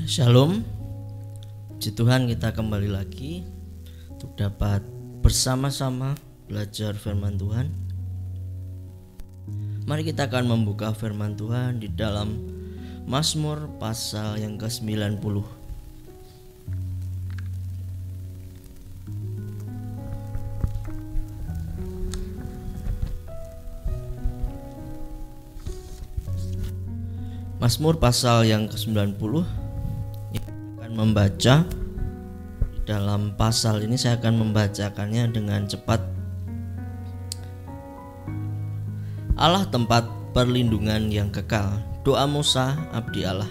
Shalom, puji Tuhan, kita kembali lagi untuk dapat bersama-sama belajar firman Tuhan. Mari kita akan membuka firman Tuhan di dalam Mazmur pasal yang ke-90. Mazmur pasal yang ke-90 membaca. Di dalam pasal ini saya akan membacakannya dengan cepat. Allah tempat perlindungan yang kekal. Doa Musa, abdi Allah.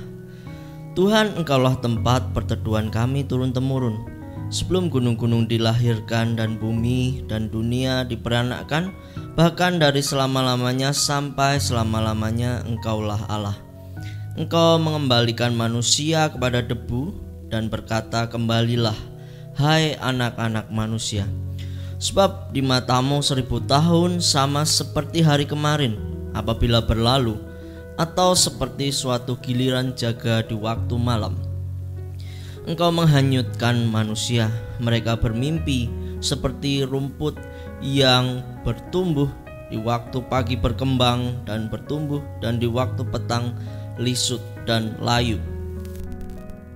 Tuhan, Engkaulah tempat perteduhan kami turun-temurun. Sebelum gunung-gunung dilahirkan dan bumi dan dunia diperanakkan, bahkan dari selama-lamanya sampai selama-lamanya Engkaulah Allah. Engkau mengembalikan manusia kepada debu dan berkata, kembalilah, hai anak-anak manusia. Sebab di matamu 1000 tahun sama seperti hari kemarin apabila berlalu, atau seperti suatu giliran jaga di waktu malam. Engkau menghanyutkan manusia, mereka bermimpi seperti rumput yang bertumbuh, di waktu pagi berkembang dan bertumbuh, dan di waktu petang lisut dan layu.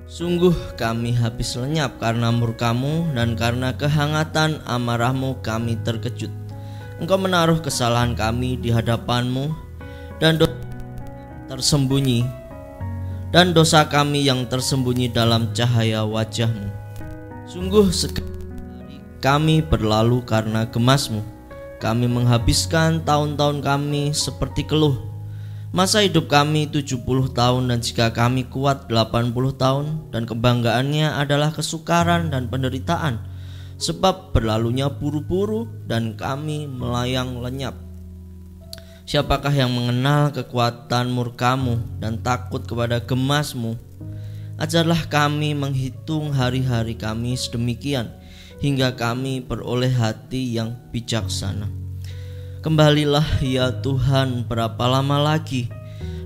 Sungguh kami habis lenyap karena murkamu, dan karena kehangatan amarahmu kami terkejut. Engkau menaruh kesalahan kami di hadapanmu, dan dosa kami yang tersembunyi dalam cahaya wajahmu. Sungguh sekali kami berlalu karena gemasmu. Kami menghabiskan tahun-tahun kami seperti keluh. Masa hidup kami 70 tahun, dan jika kami kuat 80 tahun, dan kebanggaannya adalah kesukaran dan penderitaan, sebab berlalunya buru-buru dan kami melayang lenyap. Siapakah yang mengenal kekuatan murkamu dan takut kepada gemasmu? Ajarlah kami menghitung hari-hari kami sedemikian, hingga kami beroleh hati yang bijaksana. Kembalilah ya Tuhan, berapa lama lagi?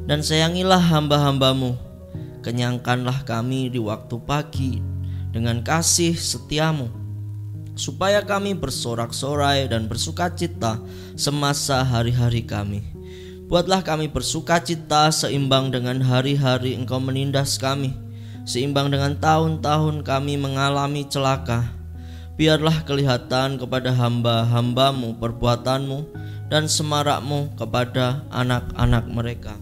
Dan sayangilah hamba-hambamu. Kenyangkanlah kami di waktu pagi dengan kasih setiamu, supaya kami bersorak-sorai dan bersukacita semasa hari-hari kami. Buatlah kami bersukacita seimbang dengan hari-hari Engkau menindas kami, seimbang dengan tahun-tahun kami mengalami celaka. Biarlah kelihatan kepada hamba-hambamu perbuatanmu, dan semarakmu kepada anak-anak mereka.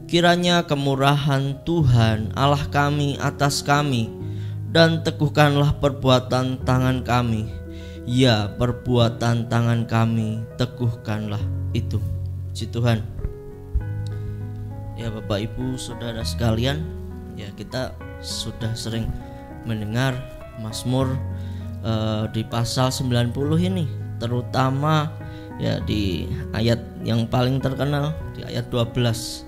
Kiranya kemurahan Tuhan Allah kami atas kami, dan teguhkanlah perbuatan tangan kami. Ya, perbuatan tangan kami teguhkanlah itu. Puji Tuhan. Ya, Bapak Ibu Saudara sekalian, ya kita sudah sering mendengar Mazmur di pasal 90 ini, terutama ya di ayat yang paling terkenal, di ayat 12.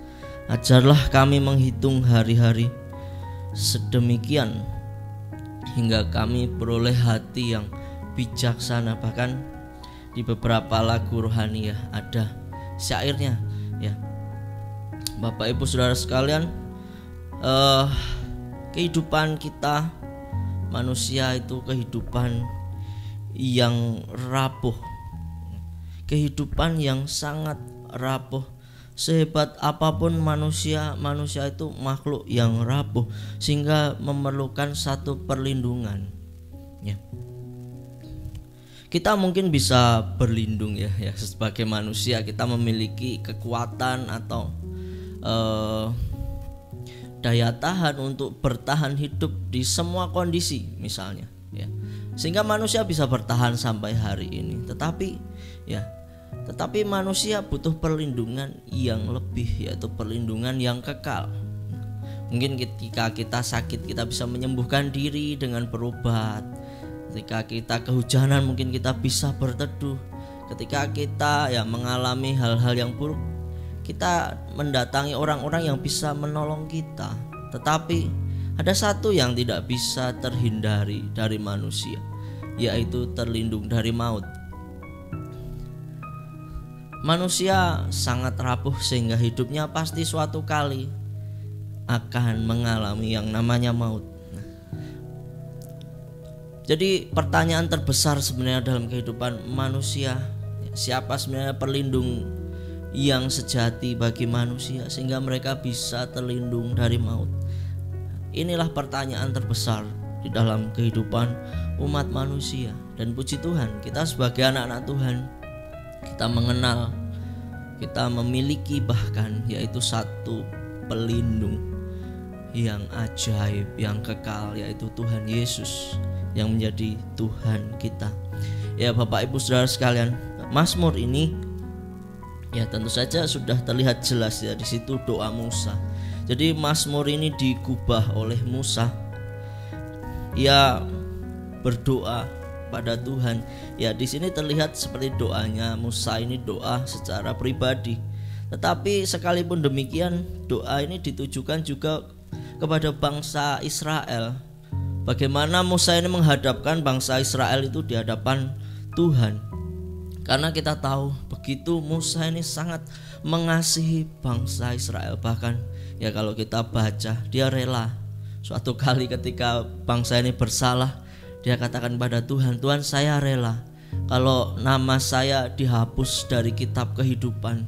Ajarlah kami menghitung hari-hari sedemikian, hingga kami beroleh hati yang bijaksana. Bahkan di beberapa lagu rohani ya ada syairnya ya. Bapak Ibu Saudara sekalian, kehidupan kita manusia itu kehidupan yang rapuh, kehidupan yang sangat rapuh. Sehebat apapun manusia itu makhluk yang rapuh, sehingga memerlukan satu perlindungan ya. Kita mungkin bisa berlindung ya sebagai manusia, kita memiliki kekuatan atau daya tahan untuk bertahan hidup di semua kondisi misalnya ya, sehingga manusia bisa bertahan sampai hari ini. Tetapi manusia butuh perlindungan yang lebih, yaitu perlindungan yang kekal. Mungkin ketika kita sakit, kita bisa menyembuhkan diri dengan berobat. Ketika kita kehujanan, mungkin kita bisa berteduh. Ketika kita mengalami hal-hal yang buruk, kita mendatangi orang-orang yang bisa menolong kita. Tetapi ada satu yang tidak bisa terhindari dari manusia, yaitu terlindung dari maut. Manusia sangat rapuh sehingga hidupnya pasti suatu kali akan mengalami yang namanya maut. Jadi pertanyaan terbesar sebenarnya dalam kehidupan manusia, siapa sebenarnya perlindung yang sejati bagi manusia sehingga mereka bisa terlindung dari maut? Inilah pertanyaan terbesar di dalam kehidupan umat manusia. Dan puji Tuhan, kita sebagai anak-anak Tuhan, kita mengenal, kita memiliki bahkan yaitu satu pelindung yang ajaib, yang kekal, yaitu Tuhan Yesus yang menjadi Tuhan kita. Ya Bapak Ibu Saudara sekalian, Mazmur ini ya tentu saja sudah terlihat jelas ya di situ doa Musa. Jadi Mazmur ini digubah oleh Musa. Ia berdoa pada Tuhan. Ya di sini terlihat seperti doanya Musa ini doa secara pribadi. Tetapi sekalipun demikian, doa ini ditujukan juga kepada bangsa Israel. Bagaimana Musa ini menghadapkan bangsa Israel itu di hadapan Tuhan. Karena kita tahu begitu Musa ini sangat mengasihi bangsa Israel. Bahkan ya kalau kita baca, dia rela. Suatu kali ketika bangsa ini bersalah, dia katakan pada Tuhan, Tuhan saya rela kalau nama saya dihapus dari kitab kehidupan,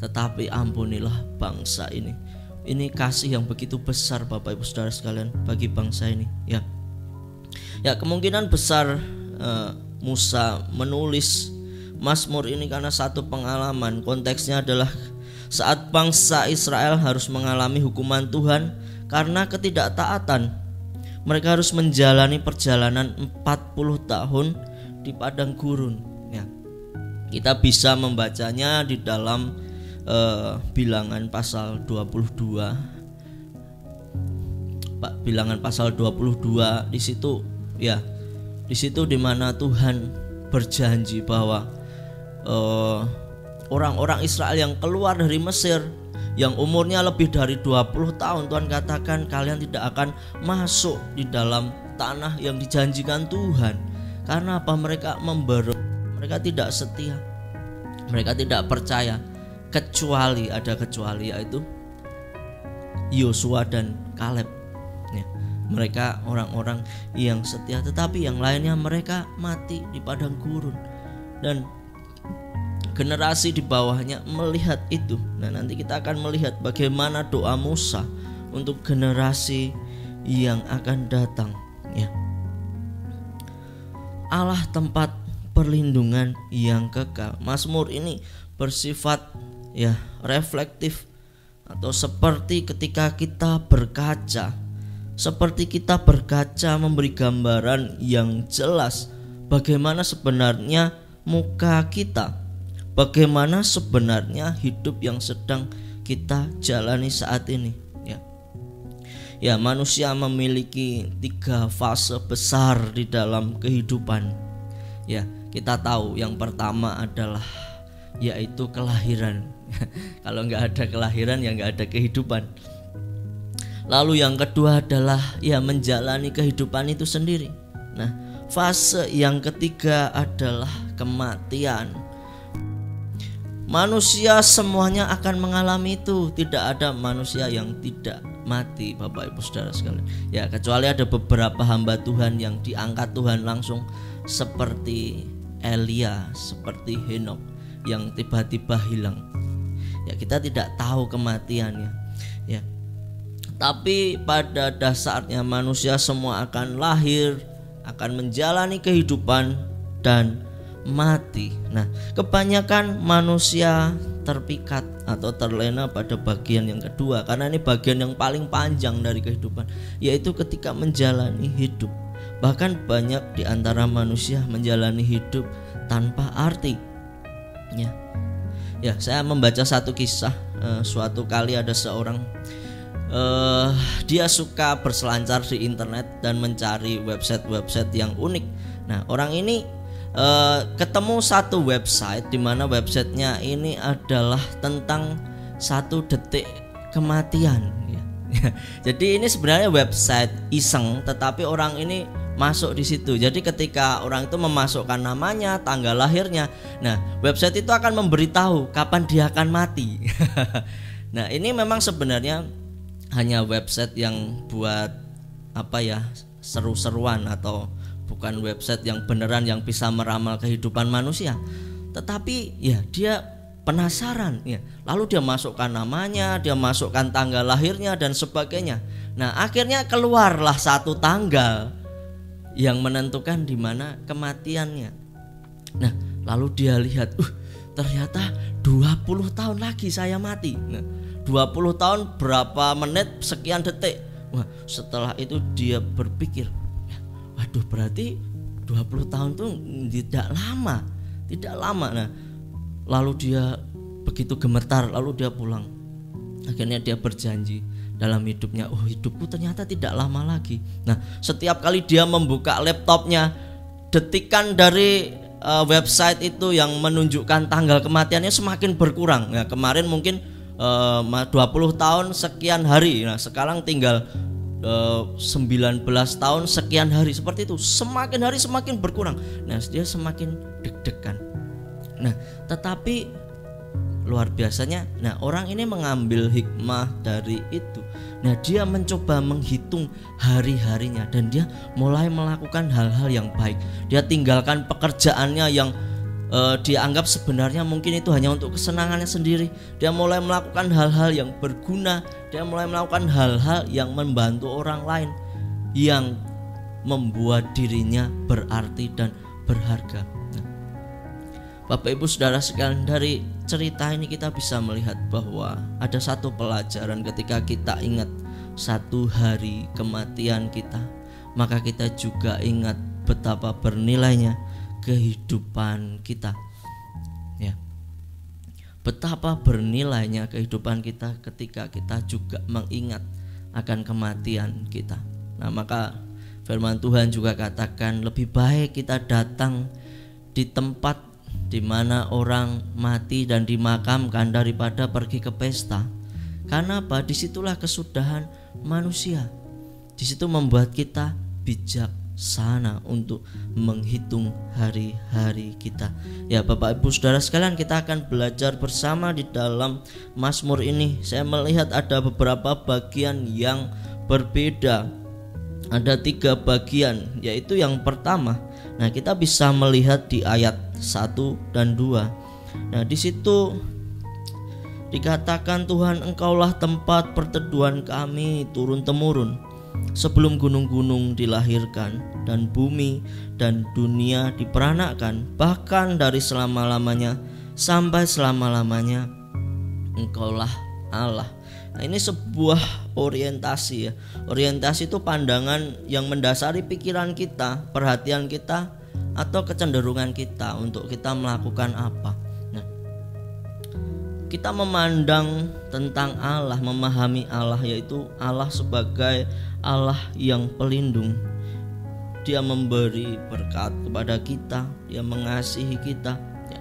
tetapi ampunilah bangsa ini. Ini kasih yang begitu besar Bapak Ibu Saudara sekalian bagi bangsa ini. Ya kemungkinan besar Musa menulis Mazmur ini karena satu pengalaman. Konteksnya adalah saat bangsa Israel harus mengalami hukuman Tuhan karena ketidaktaatan. Mereka harus menjalani perjalanan 40 tahun di padang gurun ya. Kita bisa membacanya di dalam Bilangan pasal 22. Bilangan pasal 22 di situ ya. Di situ di mana Tuhan berjanji bahwa orang-orang Israel yang keluar dari Mesir yang umurnya lebih dari 20 tahun, Tuhan katakan kalian tidak akan masuk di dalam tanah yang dijanjikan Tuhan. Karena apa? Mereka memberut, mereka tidak setia, mereka tidak percaya, kecuali yaitu Yosua dan Kaleb ya. Mereka orang-orang yang setia, tetapi yang lainnya mereka mati di padang gurun. Dan generasi di bawahnya melihat itu. Nah nanti kita akan melihat bagaimana doa Musa untuk generasi yang akan datang ya. Allah tempat perlindungan yang kekal. Mazmur ini bersifat ya reflektif, atau seperti ketika kita berkaca, memberi gambaran yang jelas bagaimana sebenarnya muka kita, bagaimana sebenarnya hidup yang sedang kita jalani saat ini ya. Ya manusia memiliki 3 fase besar di dalam kehidupan ya. Kita tahu yang pertama adalah yaitu kelahiran. Kalau nggak ada kelahiran ya nggak ada kehidupan. Lalu yang kedua adalah ya menjalani kehidupan itu sendiri. Nah fase yang ketiga adalah kematian. Manusia semuanya akan mengalami itu. Tidak ada manusia yang tidak mati Bapak Ibu Saudara sekalian ya, kecuali ada beberapa hamba Tuhan yang diangkat Tuhan langsung, seperti Elia, seperti Henokh yang tiba-tiba hilang ya. Kita tidak tahu kematiannya ya. Tapi pada dasarnya manusia semua akan lahir, akan menjalani kehidupan dan mati. Nah, kebanyakan manusia terpikat atau terlena pada bagian yang kedua, karena ini bagian yang paling panjang dari kehidupan, yaitu ketika menjalani hidup. Bahkan banyak di antara manusia menjalani hidup tanpa arti. Ya, saya membaca satu kisah. Suatu kali ada seorang dia suka berselancar di internet dan mencari website-website yang unik. Nah, orang ini ketemu satu website di mana websitenya ini adalah tentang 1 detik kematian ya. Jadi ini sebenarnya website iseng, tetapi orang ini masuk di situ. Jadi ketika orang itu memasukkan namanya, tanggal lahirnya, nah website itu akan memberitahu kapan dia akan mati. Nah ini memang sebenarnya hanya website yang buat seru-seruan, atau bukan website yang beneran yang bisa meramal kehidupan manusia. Tetapi ya dia penasaran ya. Lalu dia masukkan namanya, dia masukkan tanggal lahirnya dan sebagainya. Nah, akhirnya keluarlah satu tanggal yang menentukan di mana kematiannya. Nah, lalu dia lihat, ternyata 20 tahun lagi saya mati. Nah, 20 tahun berapa menit sekian detik. Wah, setelah itu dia berpikir, waduh, berarti 20 tahun itu tidak lama. Nah, lalu dia begitu gemetar, lalu dia pulang. Akhirnya dia berjanji dalam hidupnya, hidupku ternyata tidak lama lagi. Nah, setiap kali dia membuka laptopnya, detikan dari website itu yang menunjukkan tanggal kematiannya semakin berkurang. Nah, kemarin mungkin 20 tahun sekian hari. Nah, sekarang tinggal 19 tahun sekian hari, seperti itu. Semakin hari semakin berkurang. Nah, dia semakin deg-degan. Nah, tetapi luar biasanya, nah orang ini mengambil hikmah dari itu. Nah, dia mencoba menghitung hari-harinya dan dia mulai melakukan hal-hal yang baik. Dia tinggalkan pekerjaannya yang dianggap sebenarnya mungkin itu hanya untuk kesenangannya sendiri. Dia mulai melakukan hal-hal yang berguna. Dia mulai melakukan hal-hal yang membantu orang lain, yang membuat dirinya berarti dan berharga. Nah, Bapak Ibu Saudara sekalian, dari cerita ini kita bisa melihat bahwa ada satu pelajaran. Ketika kita ingat satu hari kematian kita, maka kita juga ingat betapa bernilainya kehidupan kita, ya. Betapa bernilainya kehidupan kita ketika kita juga mengingat akan kematian kita. Nah, maka firman Tuhan juga katakan lebih baik kita datang di tempat di mana orang mati dan dimakamkan daripada pergi ke pesta. Karena apa? Disitulah kesudahan manusia. Di situ membuat kita bijak sana untuk menghitung hari-hari kita. Ya, Bapak Ibu Saudara sekalian, kita akan belajar bersama di dalam Mazmur ini. Saya melihat ada beberapa bagian yang berbeda. Ada 3 bagian, yaitu yang pertama. Nah, kita bisa melihat di ayat 1 dan 2. Nah, di situ dikatakan, Tuhan, Engkaulah tempat perteduhan kami turun temurun. Sebelum gunung-gunung dilahirkan dan bumi dan dunia diperanakkan, bahkan dari selama-lamanya sampai selama-lamanya Engkaulah Allah. Nah, ini sebuah orientasi ya. Orientasi itu pandangan yang mendasari pikiran kita, perhatian kita, atau kecenderungan kita untuk kita melakukan apa. Nah, kita memandang tentang Allah, memahami Allah, yaitu Allah sebagai Allah yang pelindung. Dia memberi berkat kepada kita, Dia mengasihi kita ya.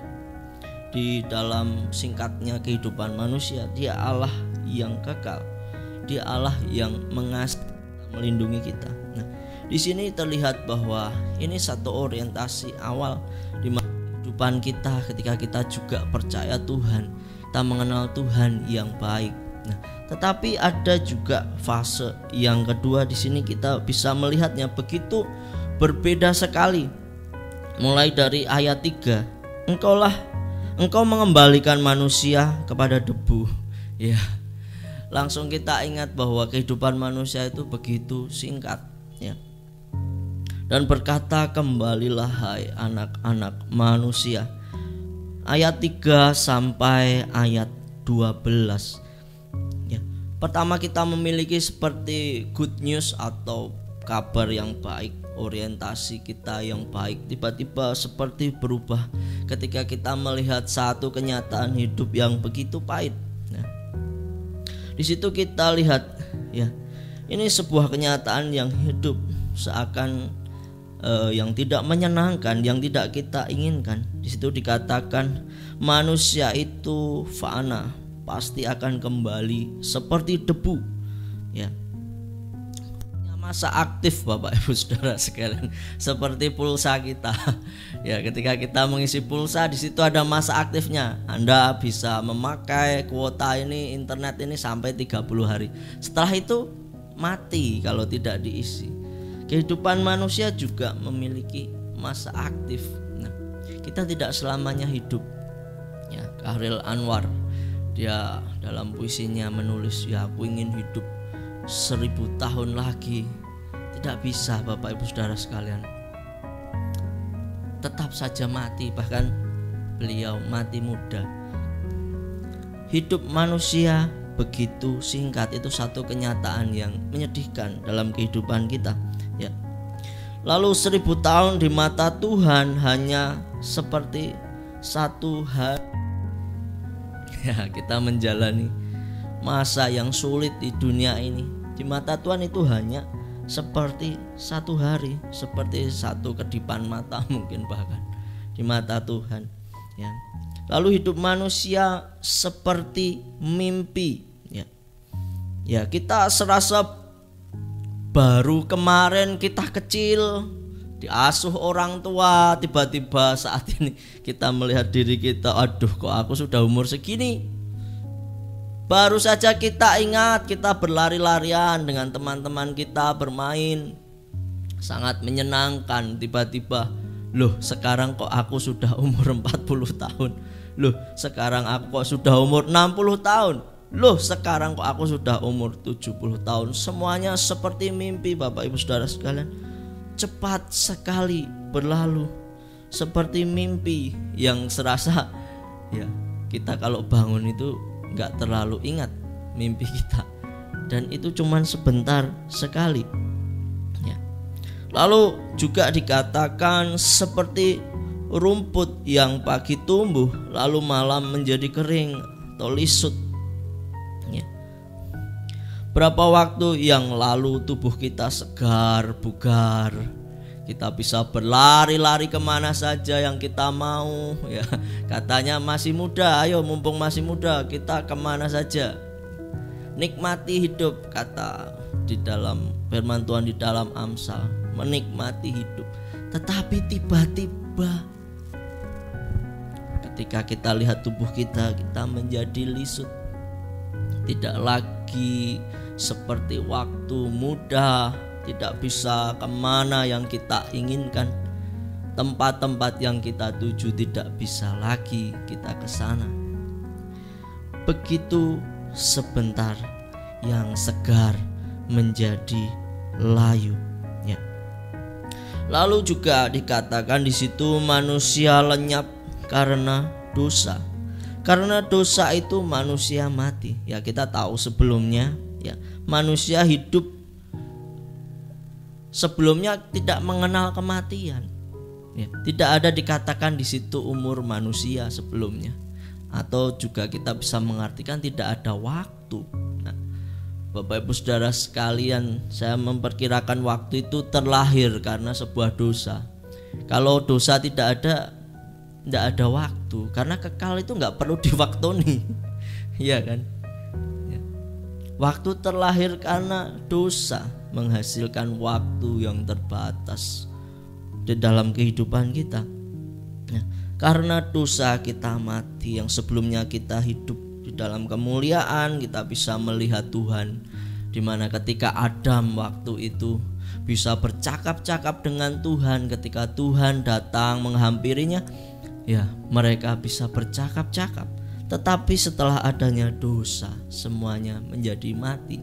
Di dalam singkatnya kehidupan manusia, Dia Allah yang kekal, Dia Allah yang mengasihi, melindungi kita. Nah, di sini terlihat bahwa ini satu orientasi awal di kehidupan kita ketika kita juga percaya Tuhan, kita mengenal Tuhan yang baik. Nah, tetapi ada juga fase yang kedua. Di sini kita bisa melihatnya begitu berbeda sekali. Mulai dari ayat 3, Engkau mengembalikan manusia kepada debu. Ya, langsung kita ingat bahwa kehidupan manusia itu begitu singkat ya. Dan berkata, kembalilah hai anak-anak manusia. Ayat 3 sampai ayat 12. Pertama, kita memiliki seperti good news atau kabar yang baik, orientasi kita yang baik tiba-tiba seperti berubah ketika kita melihat satu kenyataan hidup yang begitu pahit. Nah, di situ kita lihat ya, ini sebuah kenyataan yang hidup seakan yang tidak menyenangkan, yang tidak kita inginkan. Di situ dikatakan manusia itu fana, pasti akan kembali seperti debu ya. masa aktif Bapak Ibu Saudara sekalian, seperti pulsa kita. Ya, ketika kita mengisi pulsa di situ ada masa aktifnya. Anda bisa memakai kuota ini, internet ini sampai 30 hari. Setelah itu mati kalau tidak diisi. Kehidupan manusia juga memiliki masa aktif. Nah, kita tidak selamanya hidup. Ya, Khairil Anwar dia dalam puisinya menulis, ya aku ingin hidup 1000 tahun lagi. Tidak bisa Bapak Ibu Saudara sekalian, tetap saja mati, bahkan beliau mati muda. Hidup manusia begitu singkat, itu satu kenyataan yang menyedihkan dalam kehidupan kita, ya. Lalu 1000 tahun di mata Tuhan hanya seperti satu hari. Ya, kita menjalani masa yang sulit di dunia ini. Di mata Tuhan itu hanya seperti satu hari, seperti satu kedipan mata mungkin bahkan di mata Tuhan, ya. Lalu hidup manusia seperti mimpi, ya. Ya, kita serasa baru kemarin kita kecil, diasuh orang tua, tiba-tiba saat ini kita melihat diri kita, aduh kok aku sudah umur segini. Baru saja kita ingat kita berlari-larian dengan teman-teman kita bermain, sangat menyenangkan. Tiba-tiba, loh sekarang kok aku sudah umur 40 tahun. Loh sekarang aku kok sudah umur 60 tahun. Loh sekarang kok aku sudah umur 70 tahun. Semuanya seperti mimpi Bapak Ibu Saudara sekalian. Cepat sekali berlalu, seperti mimpi yang serasa, ya, kita kalau bangun itu gak terlalu ingat mimpi kita, dan itu cuman sebentar sekali, ya. Lalu juga dikatakan seperti rumput yang pagi tumbuh lalu malam menjadi kering atau lisut, ya. Berapa waktu yang lalu tubuh kita segar bugar, kita bisa berlari-lari kemana saja yang kita mau, ya. Katanya masih muda, ayo mumpung masih muda kita kemana saja. Nikmati hidup, kata di dalam firman Tuhan di dalam Amsal, menikmati hidup. Tetapi tiba-tiba ketika kita lihat tubuh kita menjadi lisut, tidak lagi seperti waktu muda, tidak bisa kemana yang kita inginkan, tempat-tempat yang kita tuju tidak bisa lagi kita ke sana. Begitu sebentar yang segar menjadi layu, ya. Lalu juga dikatakan di situ manusia lenyap karena dosa. Karena dosa itu manusia mati. Ya, kita tahu sebelumnya, ya, manusia hidup sebelumnya tidak mengenal kematian, ya. Tidak ada dikatakan di situ umur manusia sebelumnya, atau juga kita bisa mengartikan tidak ada waktu. Nah, Bapak Ibu Saudara sekalian, saya memperkirakan waktu itu terlahir karena sebuah dosa. Kalau dosa tidak ada waktu, karena kekal itu nggak perlu diwaktoni, ya kan? Ya. Waktu terlahir karena dosa, menghasilkan waktu yang terbatas di dalam kehidupan kita. Nah, karena dosa kita mati, yang sebelumnya kita hidup di dalam kemuliaan, kita bisa melihat Tuhan, dimana ketika Adam waktu itu bisa bercakap-cakap dengan Tuhan, ketika Tuhan datang menghampirinya, ya mereka bisa bercakap-cakap. Tetapi setelah adanya dosa, semuanya menjadi mati,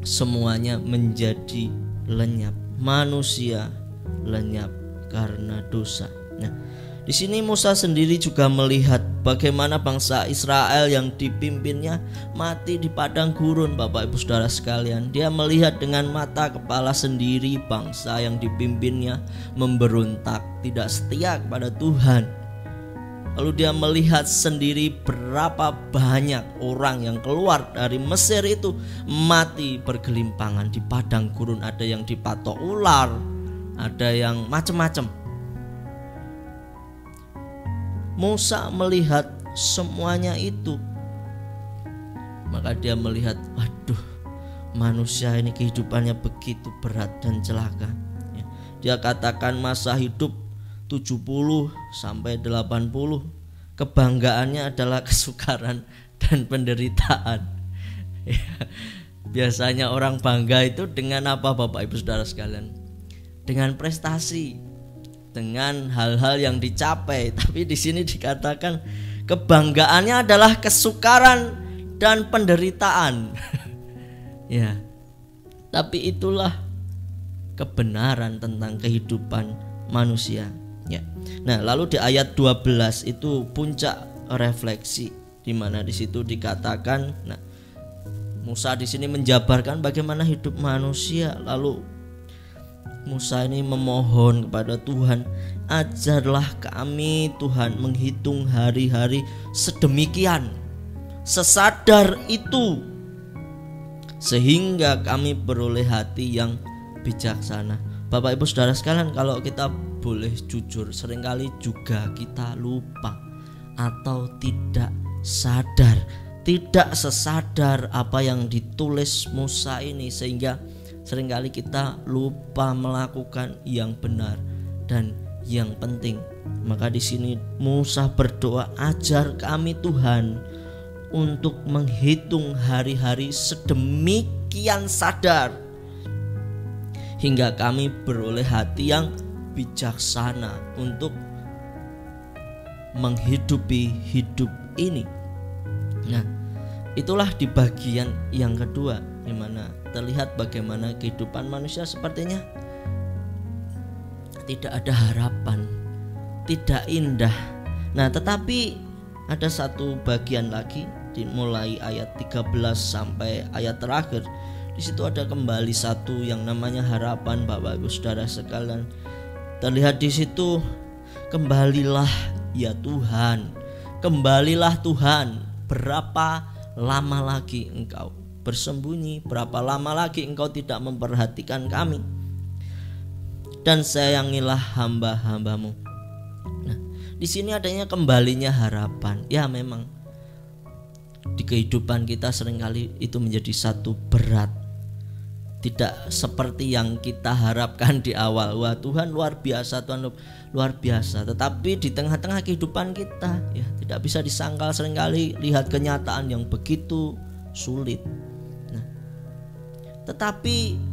semuanya menjadi lenyap. Manusia lenyap karena dosa. Nah, di sini Musa sendiri juga melihat bagaimana bangsa Israel yang dipimpinnya mati di padang gurun, Bapak Ibu Saudara sekalian. Dia melihat dengan mata kepala sendiri bangsa yang dipimpinnya memberontak, tidak setia kepada Tuhan. Lalu dia melihat sendiri berapa banyak orang yang keluar dari Mesir itu mati bergelimpangan di padang gurun. Ada yang dipatok ular, ada yang macam-macam. Musa melihat semuanya itu, maka dia melihat, waduh, manusia ini kehidupannya begitu berat dan celaka. Dia katakan masa hidup 70 sampai 80, kebanggaannya adalah kesukaran dan penderitaan. Biasanya orang bangga itu dengan apa, Bapak Ibu Saudara sekalian? Dengan prestasi, dengan hal-hal yang dicapai. Tapi di sini dikatakan kebanggaannya adalah kesukaran dan penderitaan. Ya. Tapi itulah kebenaran tentang kehidupan manusia. Ya. Nah, lalu di ayat 12 itu puncak refleksi, di mana di situ dikatakan, nah, Musa di sini menjabarkan bagaimana hidup manusia. Lalu Musa ini memohon kepada Tuhan, ajarlah kami Tuhan menghitung hari-hari sedemikian, sesadar itu, sehingga kami beroleh hati yang bijaksana. Bapak Ibu Saudara sekalian, kalau kita boleh jujur, seringkali juga kita lupa atau tidak sadar, tidak sesadar apa yang ditulis Musa ini, sehingga seringkali kita lupa melakukan yang benar dan yang penting. Maka di sini Musa berdoa, ajar kami Tuhan untuk menghitung hari-hari sedemikian sadar, hingga kami beroleh hati yang bijaksana untuk menghidupi hidup ini. Nah, itulah di bagian yang kedua, di mana terlihat bagaimana kehidupan manusia sepertinya tidak ada harapan, tidak indah. Nah, tetapi ada satu bagian lagi, dimulai ayat 13 sampai ayat terakhir. Di situ ada kembali satu yang namanya harapan, Bapak Ibu Saudara sekalian. Terlihat di situ, kembalilah ya Tuhan, kembalilah Tuhan. Berapa lama lagi engkau bersembunyi? Berapa lama lagi engkau tidak memperhatikan kami? Dan sayangilah hamba-hambamu. Nah, di sini adanya kembalinya harapan. Ya, memang di kehidupan kita seringkali itu menjadi satu berat, tidak seperti yang kita harapkan di awal. Wah, Tuhan luar biasa, Tuhan luar biasa. Tetapi di tengah-tengah kehidupan kita, ya, tidak bisa disangkal seringkali lihat kenyataan yang begitu sulit. Nah, tetapi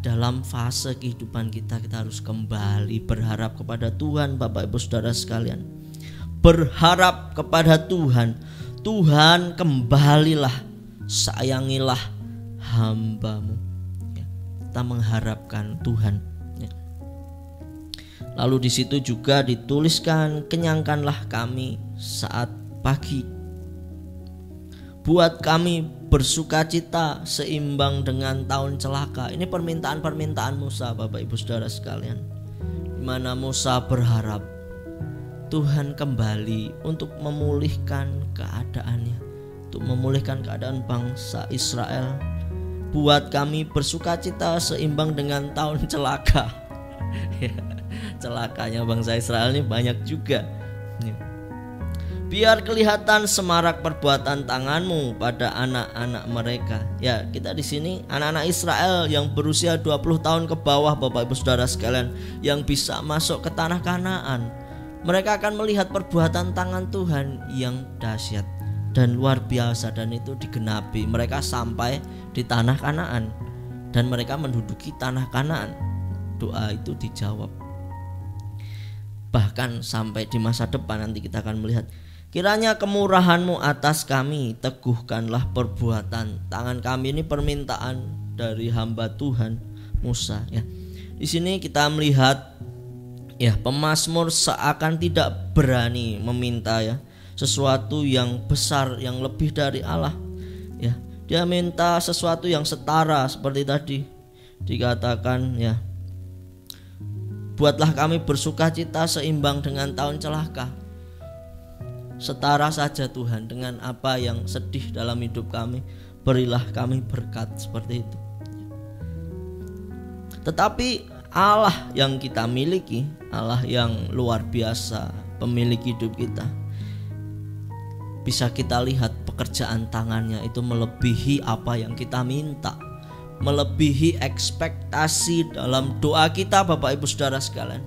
dalam fase kehidupan kita harus kembali berharap kepada Tuhan, Bapak Ibu Saudara sekalian. Berharap kepada Tuhan. Tuhan, kembalilah, sayangilah hamba-Mu. Kita mengharapkan Tuhan. Lalu di situ juga dituliskan, kenyangkanlah kami saat pagi, buat kami bersukacita seimbang dengan tahun celaka. Ini permintaan-permintaan Musa, Bapak Ibu Saudara sekalian, di mana Musa berharap Tuhan kembali untuk memulihkan keadaannya, untuk memulihkan keadaan bangsa Israel. Buat kami bersukacita seimbang dengan tahun celaka. Celakanya bangsa Israel ini banyak juga. Biar kelihatan semarak perbuatan tanganmu pada anak-anak mereka. Ya, kita di sini anak-anak Israel yang berusia 20 tahun ke bawah, Bapak Ibu Saudara sekalian, yang bisa masuk ke tanah Kanaan. Mereka akan melihat perbuatan tangan Tuhan yang dahsyat dan luar biasa, dan itu digenapi. Mereka sampai di tanah Kanaan dan mereka menduduki tanah Kanaan. Doa itu dijawab. Bahkan sampai di masa depan nanti kita akan melihat, kiranya kemurahan-Mu atas kami, teguhkanlah perbuatan tangan kami. Ini permintaan dari hamba Tuhan Musa, ya. Di sini kita melihat, ya, pemazmur seakan tidak berani meminta, ya, sesuatu yang besar, yang lebih dari Allah, ya. Dia minta sesuatu yang setara seperti tadi dikatakan, ya, buatlah kami bersukacita seimbang dengan tahun celaka. Setara saja Tuhan dengan apa yang sedih dalam hidup kami. Berilah kami berkat seperti itu. Tetapi Allah yang kita miliki, Allah yang luar biasa, pemilik hidup kita, bisa kita lihat pekerjaan tangannya itu melebihi apa yang kita minta, melebihi ekspektasi dalam doa kita, Bapak Ibu Saudara sekalian.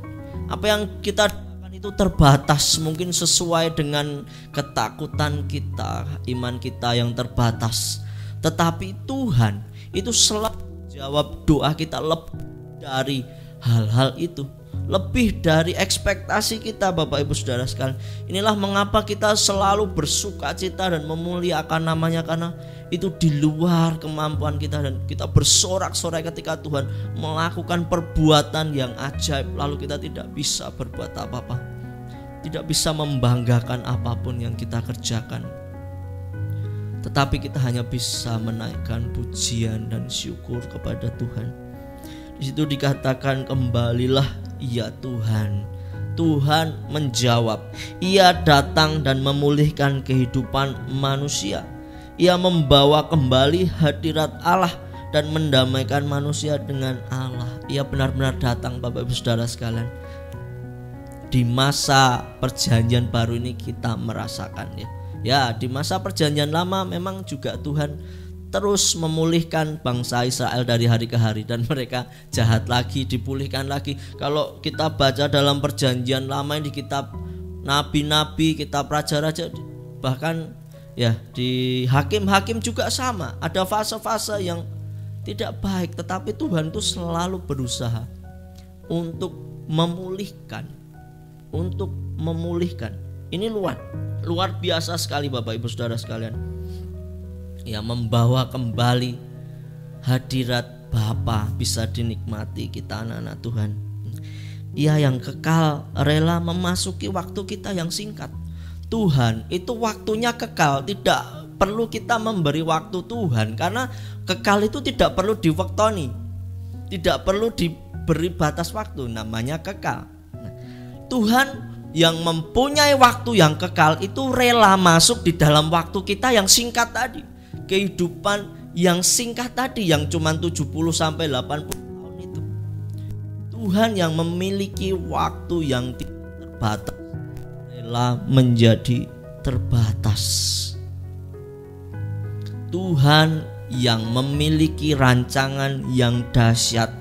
Apa yang kita doakan itu terbatas, mungkin sesuai dengan ketakutan kita, iman kita yang terbatas. Tetapi Tuhan itu selalu jawab doa kita lebih dari hal-hal itu, lebih dari ekspektasi kita, Bapak Ibu Saudara sekalian. Inilah mengapa kita selalu bersukacita dan memuliakan namanya, karena itu di luar kemampuan kita, dan kita bersorak-sorai ketika Tuhan melakukan perbuatan yang ajaib, lalu kita tidak bisa berbuat apa-apa, tidak bisa membanggakan apapun yang kita kerjakan, tetapi kita hanya bisa menaikkan pujian dan syukur kepada Tuhan. Di situ dikatakan, kembalilah ya Tuhan. Tuhan menjawab, Ia datang dan memulihkan kehidupan manusia. Ia membawa kembali hadirat Allah dan mendamaikan manusia dengan Allah. Ia benar-benar datang, Bapak Ibu Saudara sekalian. Di masa perjanjian baru ini kita merasakan ya, di masa perjanjian lama memang juga Tuhan terus memulihkan bangsa Israel dari hari ke hari, dan mereka jahat lagi, dipulihkan lagi. Kalau kita baca dalam perjanjian lama ini, di kitab nabi-nabi, kitab raja-raja, bahkan ya di hakim-hakim juga sama, ada fase-fase yang tidak baik, tetapi Tuhan itu selalu berusaha untuk memulihkan. Ini luar biasa sekali, Bapak Ibu Saudara sekalian. Ya, membawa kembali hadirat Bapa bisa dinikmati kita anak-anak Tuhan. Ia yang kekal rela memasuki waktu kita yang singkat. Tuhan itu waktunya kekal, tidak perlu kita memberi waktu Tuhan, karena kekal itu tidak perlu diwaktoni, tidak perlu diberi batas waktu, namanya kekal. Tuhan yang mempunyai waktu yang kekal itu rela masuk di dalam waktu kita yang singkat tadi, kehidupan yang singkat tadi, yang cuma 70 sampai 80 tahun itu. Tuhan yang memiliki waktu yang tidak terbatas rela menjadi terbatas. Tuhan yang memiliki rancangan yang dahsyat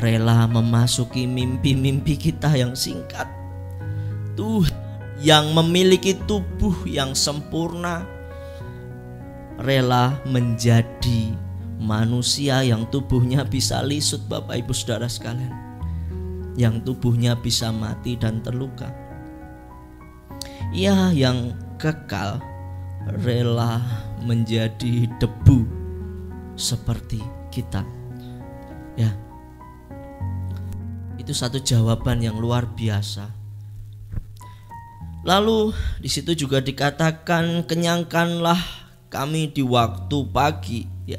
rela memasuki mimpi-mimpi kita yang singkat. Tuhan yang memiliki tubuh yang sempurna rela menjadi manusia yang tubuhnya bisa lisut, Bapak Ibu Saudara sekalian, yang tubuhnya bisa mati dan terluka. Ia yang kekal rela menjadi debu seperti kita. Ya, itu satu jawaban yang luar biasa. Lalu di situ juga dikatakan, kenyangkanlah kami di waktu pagi. Ya,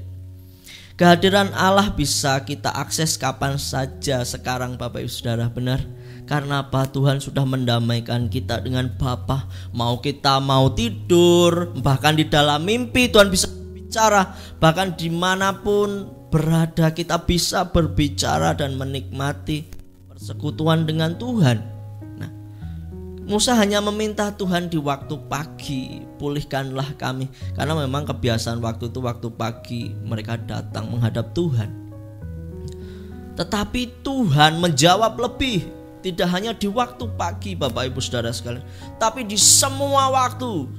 kehadiran Allah bisa kita akses kapan saja sekarang, Bapak Ibu Saudara, benar. Karena apa? Tuhan sudah mendamaikan kita dengan Bapa. Mau kita mau tidur, bahkan di dalam mimpi Tuhan bisa berbicara. Bahkan dimanapun berada kita bisa berbicara dan menikmati persekutuan dengan Tuhan. Nah, Musa hanya meminta Tuhan di waktu pagi, pulihkanlah kami. Karena memang kebiasaan waktu itu, waktu pagi mereka datang menghadap Tuhan. Tetapi Tuhan menjawab lebih. Tidak hanya di waktu pagi, Bapak Ibu Saudara sekalian, tapi di semua waktu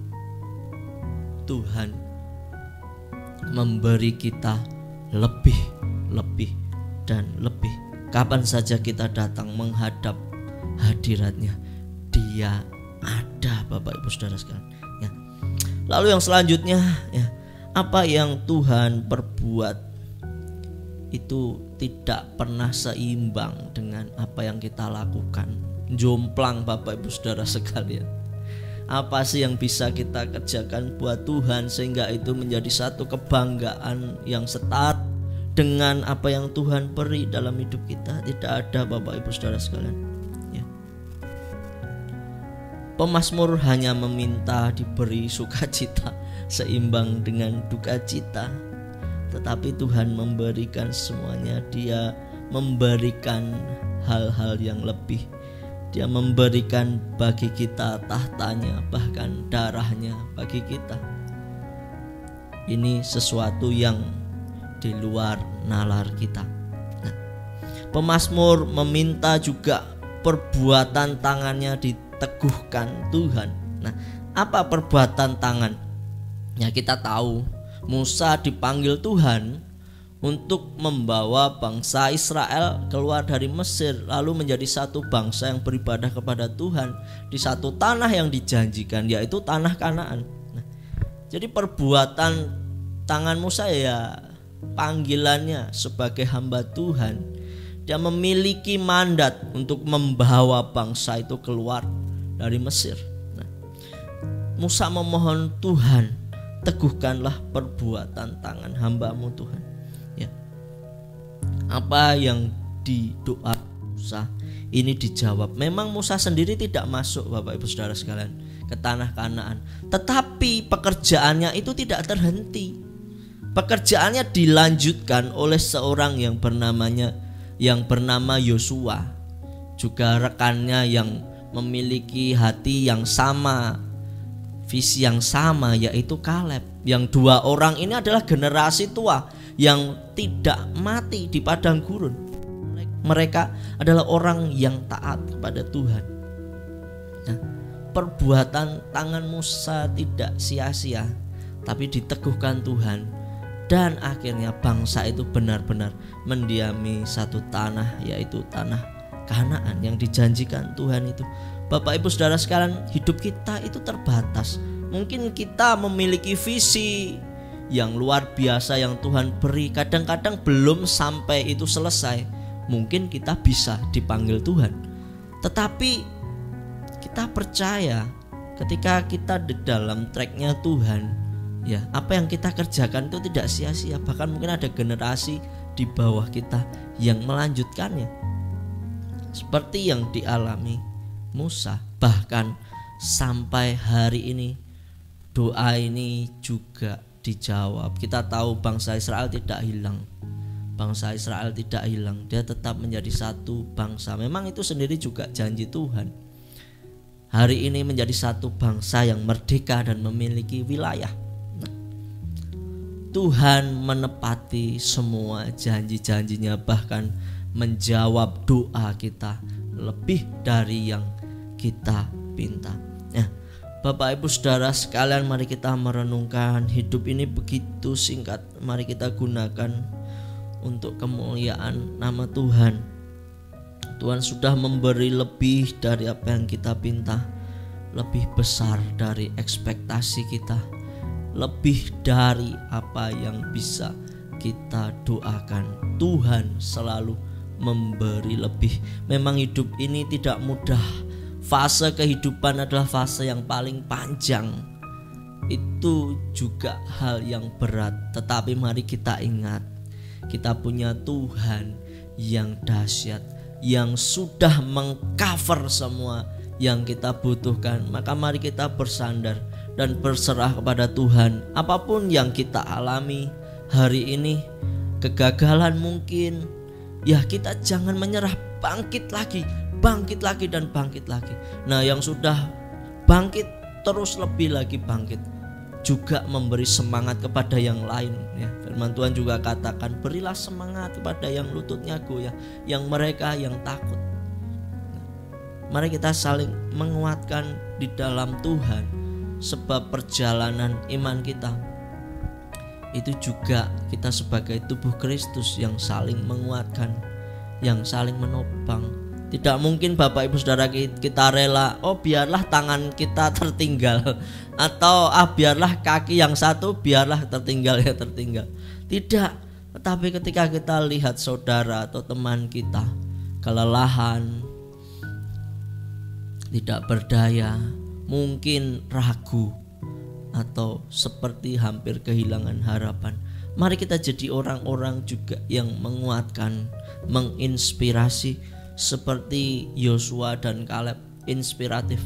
Tuhan memberi kita lebih dan lebih. Kapan saja kita datang menghadap hadiratnya, Dia ada, Bapak Ibu Saudara sekalian. Ya. Lalu yang selanjutnya, ya, apa yang Tuhan perbuat itu tidak pernah seimbang dengan apa yang kita lakukan. Jomplang, Bapak Ibu Saudara sekalian. Apa sih yang bisa kita kerjakan buat Tuhan sehingga itu menjadi satu kebanggaan yang setara dengan apa yang Tuhan beri dalam hidup kita? Tidak ada, Bapak Ibu Saudara sekalian. Ya. Pemazmur hanya meminta diberi sukacita seimbang dengan duka cita. Tetapi Tuhan memberikan semuanya. Dia memberikan hal-hal yang lebih. Dia memberikan bagi kita tahtanya, bahkan darahnya bagi kita. Ini sesuatu yang di luar nalar kita. Nah, pemazmur meminta juga perbuatan tangannya diteguhkan Tuhan. Nah, apa perbuatan tangan? Ya, kita tahu Musa dipanggil Tuhan untuk membawa bangsa Israel keluar dari Mesir, lalu menjadi satu bangsa yang beribadah kepada Tuhan di satu tanah yang dijanjikan, yaitu tanah Kanaan. Nah, jadi perbuatan tangan Musa ya panggilannya sebagai hamba Tuhan. Dia memiliki mandat untuk membawa bangsa itu keluar dari Mesir. Nah, Musa memohon Tuhan, teguhkanlah perbuatan tangan hamba-Mu Tuhan. Ya. Apa yang didoa Musa ini dijawab. Memang Musa sendiri tidak masuk, Bapak Ibu Saudara sekalian, ke tanah Kanaan. Tetapi pekerjaannya itu tidak terhenti. Pekerjaannya dilanjutkan oleh seorang yang bernama Yosua, juga rekannya yang memiliki hati yang sama, visi yang sama, yaitu Kaleb. Yang dua orang ini adalah generasi tua yang tidak mati di padang gurun. Mereka adalah orang yang taat kepada Tuhan. Nah, perbuatan tangan Musa tidak sia-sia, tapi diteguhkan Tuhan. Dan akhirnya bangsa itu benar-benar mendiami satu tanah, yaitu tanah Kanaan yang dijanjikan Tuhan itu. Bapak Ibu Saudara sekalian, hidup kita itu terbatas. Mungkin kita memiliki visi yang luar biasa yang Tuhan beri, kadang-kadang belum sampai itu selesai. Mungkin kita bisa dipanggil Tuhan, tetapi kita percaya ketika kita di dalam tracknya Tuhan, ya, apa yang kita kerjakan itu tidak sia-sia. Bahkan mungkin ada generasi di bawah kita yang melanjutkannya, seperti yang dialami Musa. Bahkan sampai hari ini doa ini juga dijawab. Kita tahu bangsa Israel tidak hilang. Bangsa Israel tidak hilang, dia tetap menjadi satu bangsa. Memang itu sendiri juga janji Tuhan. Hari ini menjadi satu bangsa yang merdeka dan memiliki wilayah. Tuhan menepati semua janji-janjinya, bahkan menjawab doa kita lebih dari yang kita pinta. Nah, Bapak Ibu Saudara sekalian, mari kita merenungkan. Hidup ini begitu singkat, mari kita gunakan untuk kemuliaan nama Tuhan. Tuhan sudah memberi lebih dari apa yang kita pinta, lebih besar dari ekspektasi kita, lebih dari apa yang bisa kita doakan. Tuhan selalu memberi lebih. Memang hidup ini tidak mudah. Fase kehidupan adalah fase yang paling panjang. Itu juga hal yang berat. Tetapi mari kita ingat, kita punya Tuhan yang dahsyat, yang sudah mengcover semua yang kita butuhkan. Maka mari kita bersandar dan berserah kepada Tuhan. Apapun yang kita alami hari ini, kegagalan mungkin, ya kita jangan menyerah, bangkit lagi dan bangkit lagi. Nah, yang sudah bangkit terus lebih lagi bangkit, juga memberi semangat kepada yang lain, ya. Firman Tuhan juga katakan, berilah semangat kepada yang lututnya goyah, yang mereka yang takut. Mari kita saling menguatkan di dalam Tuhan, sebab perjalanan iman kita itu juga kita sebagai tubuh Kristus yang saling menguatkan, yang saling menopang. Tidak mungkin Bapak Ibu Saudara kita rela, oh biarlah tangan kita tertinggal, atau biarlah kaki yang satu biarlah tertinggal. Tidak. Tetapi ketika kita lihat saudara atau teman kita kelelahan, tidak berdaya, mungkin ragu, atau seperti hampir kehilangan harapan, mari kita jadi orang-orang juga yang menguatkan, menginspirasi, seperti Yosua dan Kaleb, inspiratif.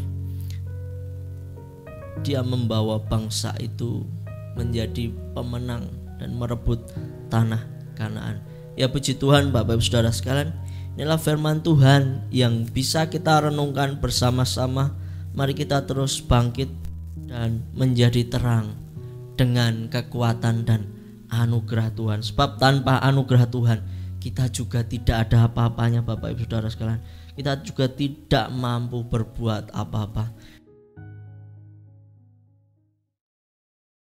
Dia membawa bangsa itu menjadi pemenang dan merebut tanah Kanaan. Ya, puji Tuhan Bapak Ibu Saudara sekalian, inilah firman Tuhan yang bisa kita renungkan bersama-sama. Mari kita terus bangkit dan menjadi terang dengan kekuatan dan anugerah Tuhan. Sebab tanpa anugerah Tuhan kita juga tidak ada apa-apanya Bapak Ibu Saudara sekalian. Kita juga tidak mampu berbuat apa-apa.